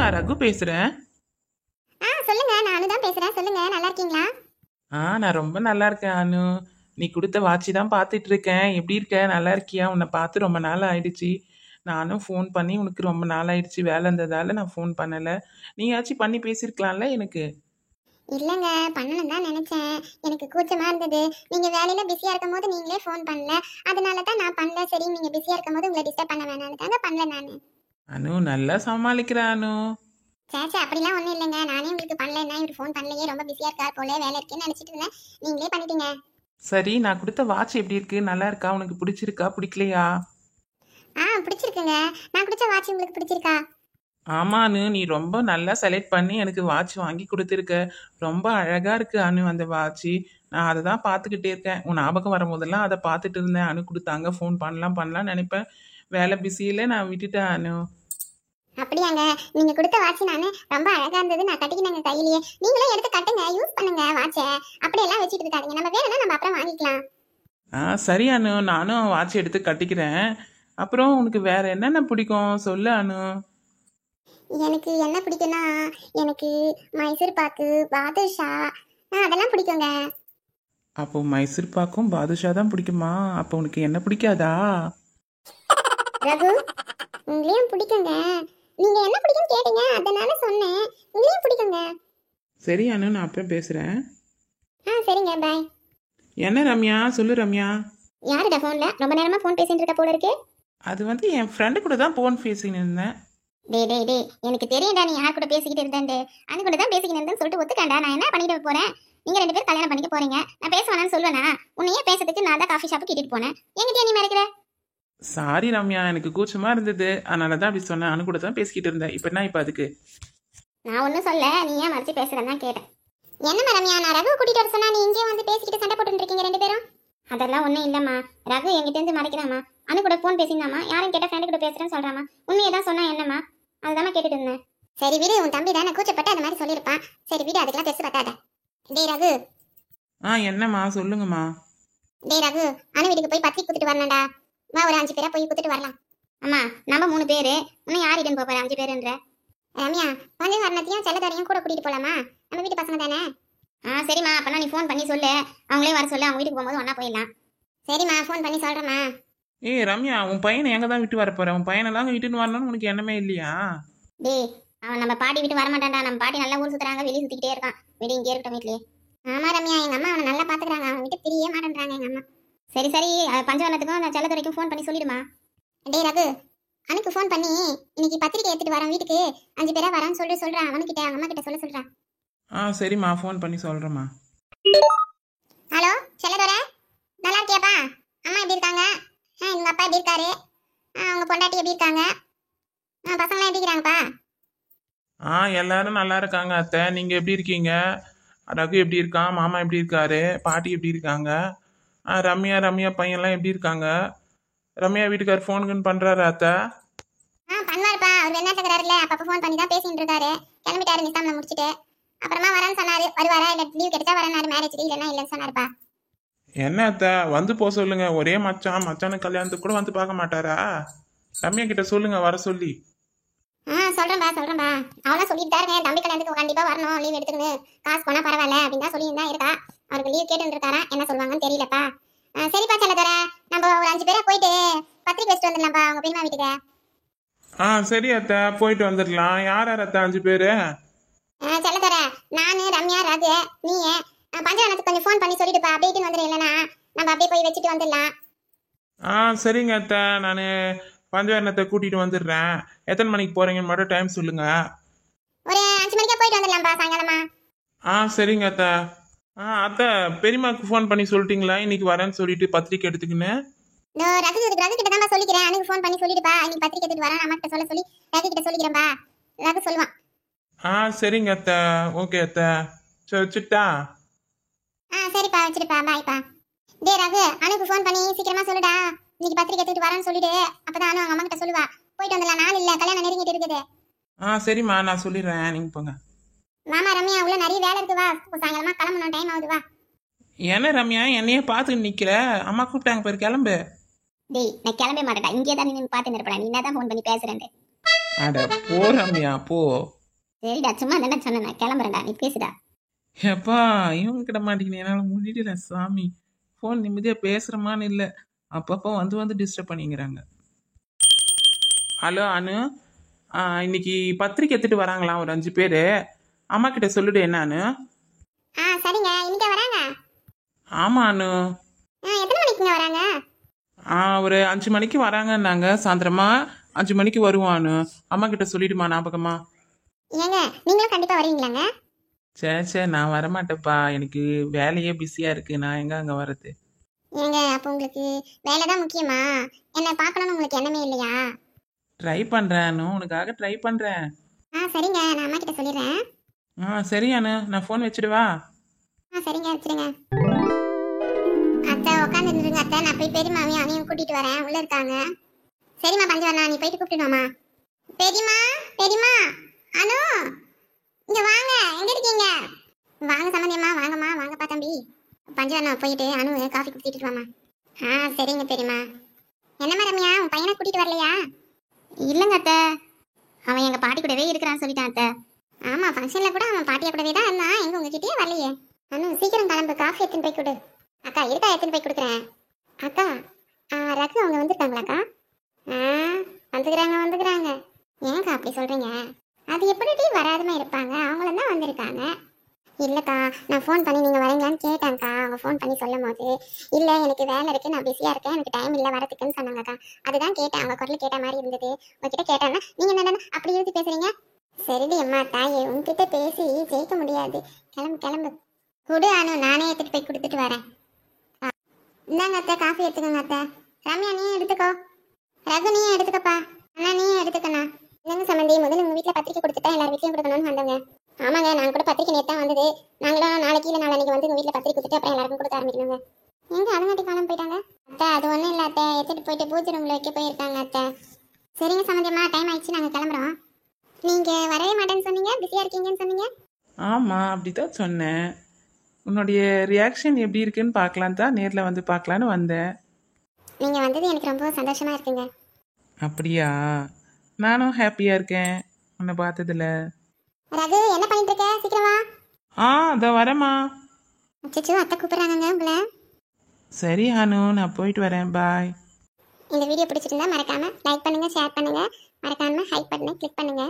நான் ரகு பேசுறேன். சொல்லுங்க. நான் அனு தான் பேசுறேன். சொல்லுங்க, நல்லா இருக்கீங்களா? நான் ரொம்ப நல்லா இருக்கேன் அனு. நீ கொடுத்த வாட்சி தான் பார்த்துட்டு இருக்கேன். எப்படி இருக்க? நல்லா இருக்கியா? உன்னை பார்த்து ரொம்ப நாள் ஆயிடுச்சு. நானும் ஃபோன் பண்ணி உனக்கு ரொம்ப நாள் ஆயிடுச்சு, வேலை இருந்ததால நான் ஃபோன் பண்ணலை. நீயாச்சும் பண்ணி பேசியிருக்கலாம்ல எனக்கு. இல்லைங்க, பண்ணணும் தான் நினைச்சேன். எனக்கு கூச்சமா இருந்தது. நீங்க வேலையில பிஸியா இருக்கும் போது நீங்களே ஃபோன் பண்ணல. அதனால தான் நான் பண்ணல. சரி, நீங்க பிஸியா இருக்கும் போது உங்களை டிஸ்டர்ப் பண்ண வேணாம்னு தாங்க பண்ணல நானு. அனு நல்லா சமாளிக்கிற அனு. சேச்சா, அப்படிலாம் ஒன்றும் இல்லைங்க. நானே உங்களுக்கு பண்ணலன்னா இவர் ஃபோன் பண்ணலையே, ரொம்ப பிஸியா இருக்கார் போல, வேலை இருக்கேன்னு நினைச்சிட்டு இருந்தேன். நீங்களே பண்ணிட்டீங்க. சரி, நான் கொடுத்த வாட்ச் எப்படி இருக்கு? நல்லா இருக்கா? உனக்கு பிடிச்சிருக்கா பிடிக்கலையா? பிடிச்சிருக்குங்க. நான் கொடுத்த வாட்ச் உங்களுக்கு பிடிச்சிருக்கா? ஆமா அனு, நீ ரொம்ப நல்லா செலக்ட் பண்ணி எனக்கு வாட்ச் வாங்கி கொடுத்துருக்க. ரொம்ப அழகா இருக்கு அனு அந்த வாட்ச். நான் அதை தான் பார்த்துக்கிட்டே இருக்கேன். உன் ஞாபகம் வரும்போதெல்லாம் அதை பார்த்துட்டு இருந்தேன். அனு கொடுத்தாங்க, ஃபோன் பண்ணலாம் நினைப்பேன். வேலை பிஸியில் நான் விட்டுட்டேன் அனு. அப்படியாங்க? நீங்க கொடுத்த வாட்ச் நானு ரொம்ப அழகா இருந்தது, நான் கட்டிக்கினேங்க கையிலேயே. நீங்களும் எடுத்து கட்டுங்க, யூஸ் பண்ணுங்க வாட்சை. அப்படியெல்லாம் வச்சுட்டு இருக்காதீங்க. நம்ம வேணும்னா நம்ம அப்புறம் வாங்கிக்கலாம். சரி அனு, நானும் வாட்ச் எடுத்து கட்டிக்கிறேன். அப்புறம் உனக்கு வேற என்னென்ன பிடிக்கும் சொல்லு அனு. எனக்கு என்ன பிடிக்கும்னா, எனக்கு மைசூர் பாக்கு, பாதுஷா, அதெல்லாம் பிடிக்குங்க. அப்போ மைசூர் பாக்கும் பாதுஷா தான் பிடிக்குமா? அப்போ உனக்கு என்ன பிடிக்காதா? ரகு, உங்களையும் பிடிக்குங்க. நீங்க என்ன பிடிக்கும்னு கேட்டீங்க, அதனால சொன்னேன். உங்களையும் பிடிக்குங்க. சரி அனு, நான் அப்புறம் பேசுறேன். சரிங்க, பாய். என்ன ரம்யா? சொல்லு ரம்யா. யாருடா ஃபோன்ல ரொம்ப நேரமா ஃபோன் பேசிட்டு இருக்க போல இருக்கு? அது வந்து என் ஃப்ரெண்டு கூட தான் ஃபோன் பேசின்னு இருந்தேன். டே, எனக்கு தெரியும்டா நீ யார் கூட பேசிக்கிட்டு இருந்தேன்ட்டு. அது கூட தான் பேசிக்கிட்டு இருந்தேன்னு சொல்லிட்டு ஒத்துக்காண்டா. நான் என்ன பண்ணிட்டு போறேன்? நீங்க 2 பேரும் கல்யாணம் பண்ணிக்க போறீங்க. நான் பேச வேணாம்னு சொல்லுவேனா? உன்னையே பேசுறதுக்கு நான் தான் காஃபி ஷாப்புக்கு கூட்டிட்டு போனேன். எங்கிட்டே நீ மறைக்கிற? சாரி ரம்யா, எனக்கு கூச்சமா இருந்தது, அதனால தான் அப்படி சொன்னேன். அனு கூட தான் பேசிக்கிட்டு இருந்தேன். இப்போ என்ன இப்போ அதுக்கு? நான் ஒன்றும் சொல்ல, நீ ஏன் மறைச்சு பேசுறேன்னு தான் கேட்டேன். என்ன ரம்யா, நான் ரகு கூட்டிட்டு வர சொன்னா நீ இங்கே வந்து பேசிக்கிட்டு சண்டை போட்டு இருக்கீங்க 2 பேரும்? அதெல்லாம் ஒன்றும் இல்லைம்மா. ரகு என்கிட்ட இருந்து மறைக்கிறாமா. அனு கூட ஃபோன் பேசியிருந்தாமா, யாரும் கேட்ட ஃப்ரெண்டு கூட பேசுறேன்னு சொல்றாமா. உண்மையை தான் சொன்னா என்னம்மா? அதுதான் கேட்டுட்டு இருந்தேன். சரி விடு, உன் தம்பி தானே கூச்சப்பட்டு அந்த மாதிரி சொல்லியிருப்பான். சரி விடு, அதுக்கெல்லாம் பேச பத்தாத. டேய் ரகு. என்னம்மா சொல்லுங்கம்மா. டேய் ரகு, அனு வீட்டுக்கு போய் பத்திரிக்கை குத்துட்டு வரணும்டா. வா, ஒரு 5 பேரா போய் குத்துட்டு வரலாம். அம்மா, நம்ம 3 பேரு, இன்னும் யார் இடன் போற 5 பேருன்ற? ரம்யா, பஞ்சவர்ணத்தையும் செல்லதாரையும் கூட கூட்டிட்டு போலாமா? நம்ம வீட்டு பசங்க தானே. சரிம்மா, அப்பனா நீ ஃபோன் பண்ணி சொல்லு, அவங்களே வர சொல்லு. அவங்க வீட்டுக்கு போகும்போது ஒண்ணா போயிடலாம். சரிம்மா, ஃபோன் பண்ணி சொல்றேம்மா. ரம்யா, உன் பையனை எங்க தான் விட்டு வர போற? உன் பையனெல்லாம் விட்டுன்னு வரணும்னு உனக்கு எண்ணமே இல்லையா? டேய், அவன் நம்ம பாட்டி விட்டு வரமாட்டான்டா. நம்ம பாட்டி நல்லா ஊர் சுத்துறாங்க, வெளியே சுத்திக்கிட்டே இருக்கான். வெளியே இங்கே இருக்கட்டும் வீட்லயே. ஆமா ரம்யா, எங்க அம்மா அவனை நல்லா பாத்துக்கிறாங்க. அவன் விட்டு பிரியவே மாட்டேன்றாங்க எங்க அம்மா. சரி பஞ்சவர்ணத்துக்கும் அந்த செல்லத்துறைக்கும் ஃபோன் பண்ணி சொல்லிடுமா. டேய் ரகு, அனுக்கு ஃபோன் பண்ணி இன்னைக்கு பத்திரிக்கை எடுத்துட்டு வரேன் வீட்டுக்கு, 5 பேரா வரேன்னு சொல்றான். அவனுக்கிட்ட அவங்க அம்மா கிட்ட சொல்றான். சரிம்மா, ஃபோன் பண்ணி சொல்றேம்மா. ஹலோ செல்லதுரை, நல்லா இருக்கியாப்பா? அம்மா எப்படி இருக்காங்க? எங்க அப்பா எப்படி இருக்காரு? அவங்க பொண்டாட்டி எப்படி இருக்காங்க? பசங்களாம் எப்படி இருக்காங்கப்பா? எல்லாரும் நல்லா இருக்காங்க அத்தை. நீங்க எப்படி இருக்கீங்க? ரகு எப்படி இருக்கான்? மாமா எப்படி இருக்காரு? பாட்டி எப்படி இருக்காங்க? ரம்யா பையன்லாம் எப்படி இருக்காங்க? ரம்யா வீட்டுக்கார் ஃபோனுக்குன்னு பண்றாரு அத்தை? பண்ணுவாருப்பா. அவர் வெளிநாட்டுக்காரர்ல அப்பப்போ ஃபோன் பண்ணி தான் பேசிட்டு இருக்காரு. கிளம்பிட்டாரு நிசாம்ல முடிச்சுட்டு. அப்புறமா வரேன்னு சொன்னாரு. வருவாரா இல்ல லீவ் கிடைச்சா வரேன்னாரு மேரேஜ்க்கு, இல்லைன்னா இல்லைன்னு சொன்னாருப்பா. என்ன அத்தை, வந்து போக சொல்லுங்க. ஒரே மச்சானு கல்யாணத்துக்கு கூட வந்து பார்க்க மாட்டாரா? ரம்யா கிட்ட சொல்லுங்க வர சொல்லி. சொல்றேன்பா. அவனா சொல்லிட்டு தான் இருக்கேன், தம்பி கல்யாணத்துக்கு கண்டிப்பா வரணும், லீவ் எடுத்துக்கணும், காசு போனா பரவாயில்ல அப்படின்னு தான் சொல்லிட்டு தான் இருக்கா. அவருக்கு லீவ் கேட்டு இருக்காரா, என்ன சொல்லுவாங்கன்னு தெரியலப்பா. சரிப்பா செல்லதுரை, நம்ம ஒரு 5 பேரா போயிட்டு பத்திரிக்கை வச்சுட்டு வந்துடலாம்ப்பா அவங்க பெரியமா வீட்டுக்கு. சரி அத்தை, போயிட்டு வந்துடலாம். யார் அத்தை 5 பேரு? செல்லதுரை, நானு, ரம்யா, ரகு, நீ பஞ்சவனத்துக்கு கொஞ்சம் ஃபோன் பண்ணி சொல்லிட்டுப்பா. அப்படியே வந்துடும், இல்லைன்னா நம்ம அப்படியே போய் வச்சுட்டு வந்துடலாம். சரிங்க அத்தை, நான் பஞ்சவர்ணத்தை கூட்டிட்டு வந்துடுறேன். எத்தனை மணிக்கு போறீங்கன்னு மட்டும் டைம் சொல்லுங்க. ஒரு 5 மணிக்கா போயிட்டு வந்துடலாம்ப்பா, சாயங்காலமா. சரிங்க அத்தை. அத்தை, பெரியம்மாக்கு ஃபோன் பண்ணி சொல்லிட்டீங்களா இன்னைக்கு வரேன்னு சொல்லிட்டு பத்திரிக்கை எடுத்துக்கின்னு? ரகு கிட்ட தான் சொல்லிக்கிறேன். அனுக்கு ஃபோன் பண்ணி சொல்லிடுப்பா, இன்னைக்கு பத்திரிக்கை எடுத்துட்டு வரேன் அம்மா கிட்ட சொல்லி ரகு கிட்ட சொல்லிக்கிறேன்பா. ரகு சொல்லுவான். சரிங்க அத்தை. ஓகே அத்தை, சரி வச்சுட்டா? சரிப்பா, வச்சிருப்பா. பாய்ப்பா. டேய் ரகு, அனுக்கு ஃபோன் பண்ணி சீக்கிரமா சொல்லுடா, இன்னைக்கு பத்திரிக்கை எடுத்துட்டு வரேன்னு சொல்லிடு. அப்பதான் அனு அவங்க அம்மா கிட்ட சொல்லுவா. போயிட்டு வந்துடலாம், நாள் இல்ல, கல்யாணம் நெருங்கிட்டு இருக்குது. சரிம்மா, நான் சொல்லிடுறேன், நீங்க போங்க. மாமா ரம்யா, உள்ள நிறைய வேலை இருக்கு, வா. சாயங்காலமா கிளம்பணும், டைம் ஆகுது, வா. என்ன ரம்யா, என்னையே பார்த்துட்டு நிக்கிற? அம்மா கூப்பிட்டாங்க பாரு, கிளம்பு. டேய், நான் கிளம்ப மாட்டேன், இங்கே தான் நின்று பார்த்து நிற்பேன். நீ என்ன தான் ஃபோன் பண்ணி பேசுறேன். அட போ ரம்யா, போ. சரிடா சும்மா தானே சொன்னேன், நான் கிளம்புறேன்டா, நீ பேசுடா. எப்பா இவங்க கிட்ட மாட்டேங்குது, என்னால் முடியல சாமி. ஃபோன் நிம்மதியாக பேசுகிறமான்னு இல்லை, அப்பப்போ வந்து வந்து டிஸ்டர்ப் பண்ணிக்கிறாங்க. ஹலோ அனு, இன்னைக்கு பத்திரிக்கை எடுத்துட்டு வராங்களாம் ஒரு 5 பேர். அம்மா கிட்ட சொல்லிடு என்னான்னு. சரிங்க, இன்னைக்கு வராங்க. ஆமாம் அனு. எத்தனை மணிக்குங்க வராங்க? ஒரு 5 மணிக்கு வராங்கன்னாங்க, சாயந்தரமா 5 மணிக்கு வருவான்னு. அம்மா கிட்ட சொல்லிடுமா ஞாபகமா. ஏங்க நீங்களும் கண்டிப்பா வரீங்களாங்க? சரி நான் வரமாட்டேப்பா, எனக்கு வேலையே பிஸியாக இருக்குது, நான் எங்கே அங்கே வர்றது. ஏங்க அப்போ உங்களுக்கு வேலை தான் முக்கியமா? என்ன பார்க்கணும்னு உங்களுக்கு எண்ணமே இல்லையா? ட்ரை பண்ணுறேன் உனக்காக ட்ரை பண்ணுறேன். சரிங்க, நான் அம்மா கிட்ட சொல்லிடுறேன். சரி அனு, நான் ஃபோன் வச்சிடுவா. சரிங்க, வச்சிருங்க. அத்தை உட்காந்துருங்க அத்தை, நான் போய் பெரியமாவையும் அதையும் கூட்டிட்டு வரேன், உள்ள இருக்காங்க. சரிம்மா பஞ்சவர்ணா, நீ போயிட்டு கூப்பிட்டுவாமா. பெரியமா, பெரியமா, அனு இங்க வாங்க, எங்க இருக்கீங்க? வாங்க சம்பந்தியம்மா, வாங்கம்மா, வாங்கப்பா தம்பி. பஞ்சவர்ணா போயிட்டு அனு காஃபி குடிச்சிட்டு வாமா. சரிங்க பெரியம்மா. என்னம்மா ரம்யா, உன் பையனை கூட்டிட்டு வரலையா? இல்லைங்க அத்தை, அவன் எங்க பாட்டி கூடவே இருக்கிறான்னு சொல்லிட்டான் அத்தை. ஆமா, ஃபங்க்ஷன்ல கூட அவன் பாட்டியா கூடவே தான் இருந்தான், எங்க உங்ககிட்டயே வரலையே. அனு சீக்கிரம் கிளம்பு, காஃபி எடுத்துன்னு போய் கொடு. அக்கா இருக்கா, எடுத்துன்னு போய் கொடுக்குறேன். அக்கா ரகு அவங்க வந்துருக்காங்களாக்கா? வந்துக்கிறாங்க. ஏங்கா அப்படி சொல்றீங்க? அது எப்படி வராதுமா இருப்பாங்க, அவங்களும் தான் வந்திருக்காங்க. இல்லக்கா, நான் ஃபோன் பண்ணி நீங்க வரீங்களான்னு கேட்டேன்க்கா. அவங்க ஃபோன் பண்ணி சொல்லும் போது இல்ல எனக்கு வேலை இருக்கு, நான் பிஸியா இருக்கேன், எனக்கு டைம் இல்லை வரதுக்குன்னு சொன்னாங்கக்கா. அதுதான் கேட்டேன், அவங்க குரல் கேட்ட மாதிரி இருந்தது. உங்ககிட்ட கேட்டேன்னா நீங்க என்ன அப்படி எழுதி பேசுறீங்க? சரிடி அம்மா தாயே, உங்ககிட்ட பேசி ஜெயிக்க முடியாது. கிளம்பு குடு அனு, நானே எடுத்துட்டு போய் கொடுத்துட்டு வரேன். இந்தாங்க அத்தை, காஃபி எடுத்துக்கோங்க அத்தை. ரம்யா நீயும் எடுத்துக்கோ, ரகு நீயும் எடுத்துக்கப்பா, அண்ணா நீயும் எடுத்துக்கண்ணா. இல்லைங்க சம்மந்தி, முதல்ல உங்க வீட்டில் பத்திரிக்கை கொடுத்துட்டா எல்லார் வீட்லையும் கொடுக்கணும்னு வந்தோங்க. ஆமாங்க, நாங்கள் கூட பத்திரிக்கை நேற்று தான் வந்தது. நாங்களும் நாளைக்கு இல்லை நாளைக்கு வந்து உங்கள் வீட்டில் பத்திரிக்கை கொடுத்துட்டு அப்புறம் எல்லாருக்கும் கொடுக்க ஆரம்பிக்கணுங்க. எங்க அதுங்காட்டி காலம் போயிட்டாங்க? அத்தை அது ஒன்றும் இல்லை அத்தை, எடுத்துட்டு போயிட்டு பூஜை ரூமில் வைக்க போயிருக்காங்க அத்தை. சரிங்க சம்மந்தியம்மா, டைம் ஆயிடுச்சு, நாங்கள் கிளம்புறோம். நீங்கள் வரவே மாட்டேன்னு சொன்னீங்க, பிஸியாக இருக்கீங்கன்னு சொன்னீங்க. ஆமாம் அப்படிதான் சொன்னேன். உன்னுடைய ரியாக்ஷன் எப்படி இருக்குன்னு பார்க்கலாம் தான் நேரில் வந்து பார்க்கலான்னு வந்தேன். நீங்கள் வந்தது எனக்கு ரொம்ப சந்தோஷமாக இருக்குங்க. அப்படியா? நானும் ஹாப்பியாக இருக்கேன் உன்னை பார்த்ததில்ல. ரகு என்ன பண்ணிட்டு இருக்க, சீக்கிரம் வா. அதோ வரேம்மா. அச்சோ அத்தை கூப்பிடுறாங்க உங்களை. சரி அனு, நான் போயிட்டு வரேன், பாய். இந்த வீடியோ பிடிச்சிருந்தா மறக்காம லைக் பண்ணுங்க, ஷேர் பண்ணுங்க, மறக்காம ஹைப் பட்டனை கிளிக் பண்ணுங்க.